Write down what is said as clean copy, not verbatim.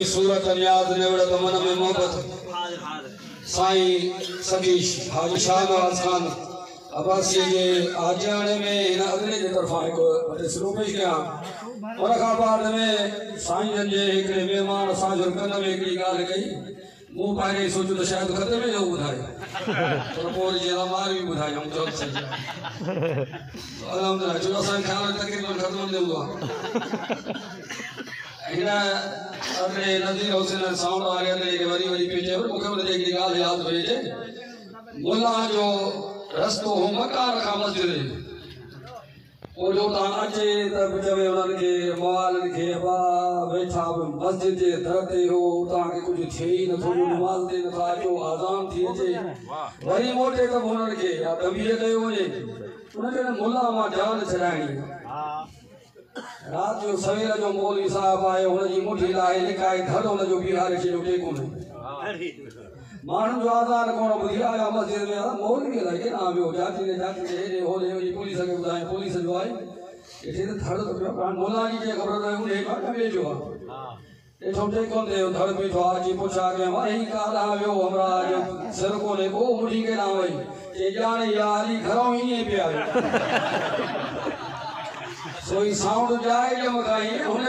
सूरत नियाज नेवड़ मन में मोहब्बत साईं सतीश हाजी शाहनवाज खान अब्बासी जे आजाने में इन अगले जे तरफा एक शुरू पेश किया और बाद में साईं जे एक मेहमान असा जो कन में एक गाल कई मु पाए सोचो तो शायद खत्म में जो बुधाए तो पोर जे मार भी बुधाए हम जो सही अल्हम्दुलिल्लाह जो असा ख्याल तकरीबन खत्म दे हुआ इना अरे नज़ीर हुसैन साउंड आ गया के वरी वरी पेचे पर मुखे उन एक गाल याद भेजे मुल्ला जो रस्तो हो मकान का मस्जिद ओ जो ता अचे तब जवे उनन के मवाल के बा बैठा मस्जिद जे दरते हो ता के कुछ थे ही न थो नमाज दे न था जो आजान थी अचे वरी मोटे तब उनन के या तबीयत कयो ने उन के मुल्ला मा जान छडाणी रात जो सवेर जो मौलवी साहब आए उन जी मुठी लाए लिखाए धड़ उन जो बिहार के उठे कोन मानू जो आजान कोन बुधी आया मस्जिद में मौलवी लगे ना बियो जाति ने हे होले पुलिस के बुधाए पुलिस जो आए इथे धड़ तो प्राण मोला जी के खबर न उन एक कबे जो ए छोटे कोन दे धड़ पे तो आज पूछा के वही काल आयो हमरा जो सर को ने वो मुठी के ना वही ए जाने याली घरों ही पे आयो सोई साउंड जाए जो मकाई उन